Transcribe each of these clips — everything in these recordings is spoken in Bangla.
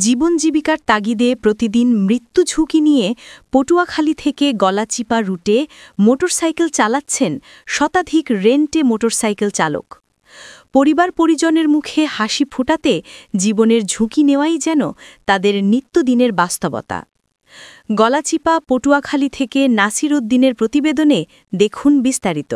জীবন জীবিকার তাগিদে প্রতিদিন মৃত্যু ঝুঁকি নিয়ে পটুয়াখালী থেকে গলাচিপা রুটে মোটরসাইকেল চালাচ্ছেন শতাধিক রেন্টে মোটরসাইকেল চালক। পরিবার পরিজনের মুখে হাসি ফোটাতে জীবনের ঝুঁকি নেওয়াই যেন তাদের নিত্যদিনের বাস্তবতা। গলাচিপা পটুয়াখালী থেকে নাসির উদ্দিনের প্রতিবেদনে দেখুন বিস্তারিত।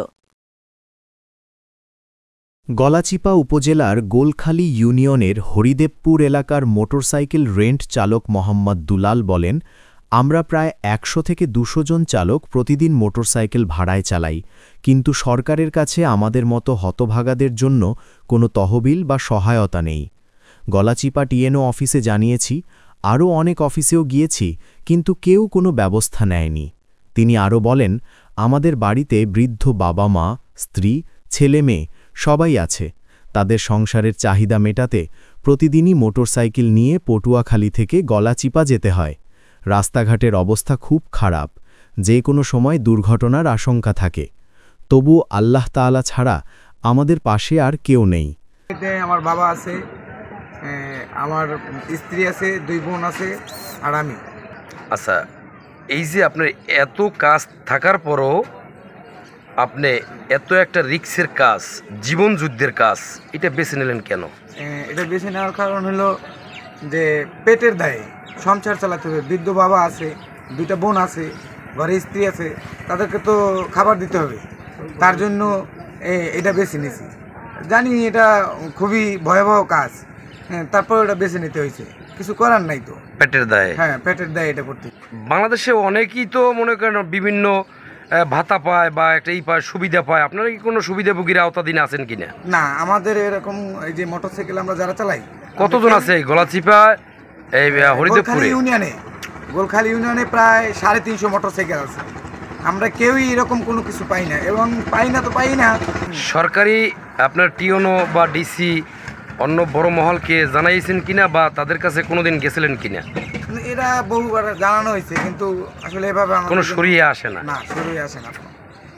গলাচিপা উপজেলার গোলখালী ইউনিয়নের হরিদেবপুর এলাকার মোটরসাইকেল রেন্ট চালক মোহাম্মদ দুলাল বলেন, আমরা প্রায় ১০০ থেকে ২০০ জন চালক প্রতিদিন মোটরসাইকেল ভাড়ায় চালাই, কিন্তু সরকারের কাছে আমাদের মতো হতভাগাদের জন্য কোনো তহবিল বা সহায়তা নেই। গলাচিপা টিএনও অফিসে জানিয়েছি, আরও অনেক অফিসেও গিয়েছি, কিন্তু কেউ কোনো ব্যবস্থা নেয়নি। তিনি আরও বলেন, আমাদের বাড়িতে বৃদ্ধ বাবা মা, স্ত্রী, ছেলে মেয়ে সবাই আছে। তাদের সংসারের চাহিদা মেটাতে প্রতিদিনই মোটরসাইকেল নিয়ে পটুয়াখালী থেকে গলাচিপা যেতে হয়। রাস্তাঘাটের অবস্থা খুব খারাপ, যে কোনো সময় দুর্ঘটনার আশঙ্কা থাকে। তবু আল্লাহ তাআলা ছাড়া আমাদের পাশে আর কেউ নেই। আমার বাবা আছে, আমার স্ত্রী আছে, 2 বোন আছে আর আমি। আচ্ছা, এই যে আপনার এত কাজ থাকার পরও আপনি এত একটা রিস্কের কাজ, জীবন যুদ্ধের কাজ, এটা বেছে নিলেন কেন? এটা বেছে নেওয়ার কারণ হলো যে পেটের দায়ে সংসার চালাতে হবে। বৃদ্ধ বাবা আছে, 2টা বোন আছে, ঘরে স্ত্রী আছে, তাদেরকে তো খাবার দিতে হবে। তার জন্য এটা বেছে নিয়েছি। জানি এটা খুবই ভয়াবহ কাজ, তারপর এটা বেছে নিতে হয়েছে, কিছু করার নাই তো। পেটের দায়ে? হ্যাঁ, পেটের দায়ে এটা করতে। বাংলাদেশে অনেকেই তো মনে করেন বিভিন্ন ভাতা পায় বা একটা পায়, সুবিধা পায়। আপনারা কি কোনো সুবিধাভোগীর আওতাধীন আছেন কিনা? না, আমাদের এরকম এই যে মোটরসাইকেল আমরা যারা চালাই। কতজন আছে গলাচিপা এই হরিদেবপুরে ইউনিয়নে? গোলখালী ইউনিয়নে প্রায় 350 মোটরসাইকেল আছে। আমরা কেউই এরকম কোনো কিছু পাই না, এবং পাই না। সরকারি আপনার টিওনো বা ডিসি অন্য বড় মহলকে জানাইছেন কিনা, বা তাদের কাছে কোনোদিন গেছিলেন কিনা? এরা বহুবার জানানো হয়েছে, কিন্তু আসলে এভাবে কোনো সরিয়ে আসে না। সরিয়ে আসে না।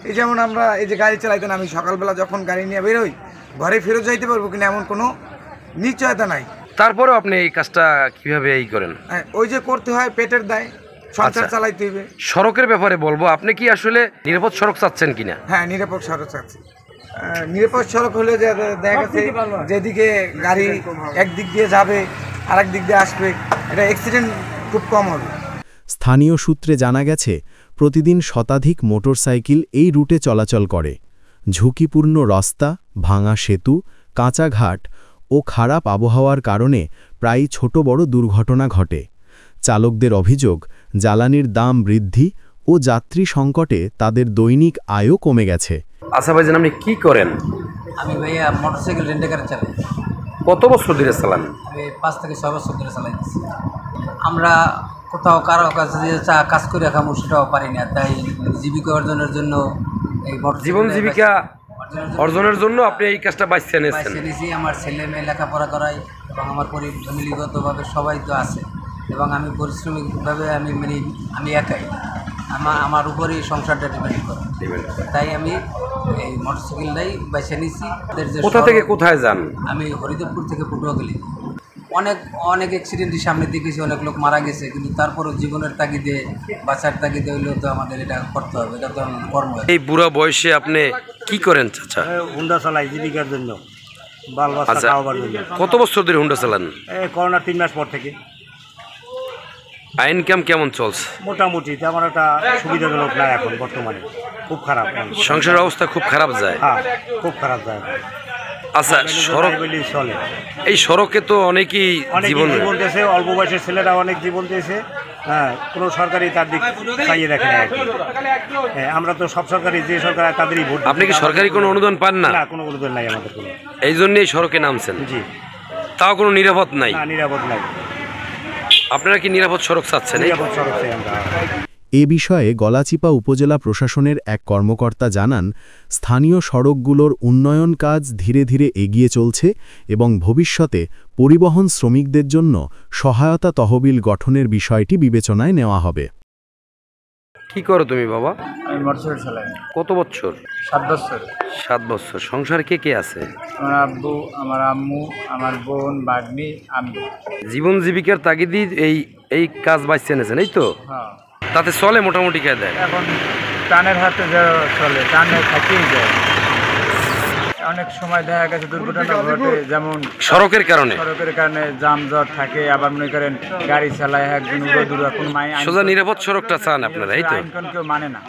এই যেমন আমরা এই যে গাড়ি চালাইতেন, আমি সকালবেলা যখন গাড়ি নিয়ে বেরোই, ঘরে ফেরত যাইতে পারবো কিনা এমন কোনো নিশ্চয়তা নাই। তারপরেও আপনি এই কাজটা কিভাবে করেন? ওই যে করতে হয়, পেটের দায়, সংসার চালাইতে হবে। সড়কের ব্যাপারে বলবো, আপনি কি আসলে নিরাপদ সড়ক চাচ্ছেন কিনা? হ্যাঁ, নিরাপদ সড়ক চাচ্ছি। নিরাপদ সড়ক হলে যে দেখা গেছে যেদিকে গাড়ি একদিক দিয়ে যাবে আরেক দিক দিয়ে আসবে, এটা অ্যাক্সিডেন্ট খুব কম হবে। স্থানীয় সূত্রে জানা গেছে, প্রতিদিন শতাধিক মোটরসাইকেল এই রুটে চলাচল করে। ঝুঁকিপূর্ণ রাস্তা, ভাঙা সেতু, কাঁচা ঘাট ও খারাপ আবহাওয়ার কারণে প্রায়ই ছোট বড় দুর্ঘটনা ঘটে। চালকদের অভিযোগ, জ্বালানির দাম বৃদ্ধি ও যাত্রী সংকটে তাদের দৈনিক আয়ও কমে গেছে। আচ্ছা ভাইজান, আপনি কি করেন? আমি ভাইয়া মোটরসাইকেল রেন্টাকার চালাই। কত বছর ধরে চালান? আমি 5 থেকে 6 বছর ধরে চালাইতেছি। আমরা কোথাও কারো কাছে যে কাজ করে খামো সেটাও পারি না, তাই জীবিকা অর্জনের জন্য এই জীবন জীবিকা অর্জনের জন্য আপনি এই কাজটা বেছে নিয়েছেন। আমার ছেলে মেয়ে লেখাপড়া করাই, এবং আমার ফ্যামিলিগতভাবে সবাই তো আছে, এবং আমি পরিশ্রমিকভাবে আমি একাই, আমার উপরেই সংসারটা ডিপেন্ড করে। তাই আমি এই মোটরসাইকেলটাই বেছে নিয়েছি। কোথা থেকে কোথায় যান? আমি হরিদেবপুর থেকে পটুয়াখালী। অনেক অ্যাক্সিডেন্টের সামনে দেখেছি, অনেক লোক মারা গেছে, কিন্তু তারপরও জীবনের তাগিদে, বাঁচার তাগিদে হইলেও তো আমাদের এটা করতে হবে, এটা তো কর্ম। এই বুড়া বয়সে আপনি কি করেন চাচা? হুন্ডা চালাই জীবিকার জন্য, বাল বাচ্চা খাওয়াবার জন্য। কত বছর ধরে হুন্ডা চালান? করোনার 3 মাস পর থেকে। ইনকাম কেমন চলছে? মোটামুটি তেমন একটা সুবিধাজনক না এখন বর্তমানে, খুব খারাপ। সংসারের অবস্থা খুব খারাপ যায়? হ্যাঁ, খুব খারাপ যায়। আচ্ছা, সড়ক চলে, এই সড়কে তো অনেকেই জীবন দিয়েছে, অল্প বয়সের ছেলেরা অনেক জীবন দিয়েছে। হ্যাঁ, কোনো সরকারি তার দিক চাইয়ে দেখে না। হ্যাঁ, আমরা তো সব সরকারি, যে সরকার তাদেরই ভোট। আপনি কি সরকারি কোনো অনুদান পান না? না, কোনো অনুদান নাই আমাদের কোনো। এই জন্যই সড়কে নামছেন? জি। তাও কোনো নিরাপদ নাই? না, নিরাপদ নাই। আপনারা কি নিরাপদ সড়ক চাচ্ছেন? নিরাপদ সড়ক চাই আমরা। এ বিষয়ে গলাচিপা উপজেলা প্রশাসনের এক কর্মকর্তা জানান, স্থানীয় সড়কগুলোর উন্নয়ন কাজ ধীরে ধীরে এগিয়ে চলছে এবং ভবিষ্যতে পরিবহন শ্রমিকদের জন্য সহায়তা তহবিল গঠনের বিষয়টি বিবেচনায় নেওয়া হবে। কি করো তুমি বাবা? আমি মোটরসাইকেল চালাই। কত বছর? 7 বছর। 7 বছর। সংসারে কে কে আছে? আমার আব্বু, আমার আম্মু, আমার বোন, ভাগ্নি, আমি। জীবন জীবিকার তাগিদে এই কাজ বাইছে এনেছেন, এই তো? হ্যাঁ। তাতে চলে মোটামুটি কে দেয়? এখন টানের হাতে যা চলে, টানে থাকিই যায়। অনেক সময় দেখা গেছে দুর্ঘটনা ঘটে, যেমন সড়কের কারণে যানজট থাকে, আবার মনে করেন গাড়ি চালায় একজন কোনো সোজা নিরাপদ সড়কটা চান আপনারা, এই তো? আইন কেউ মানে না।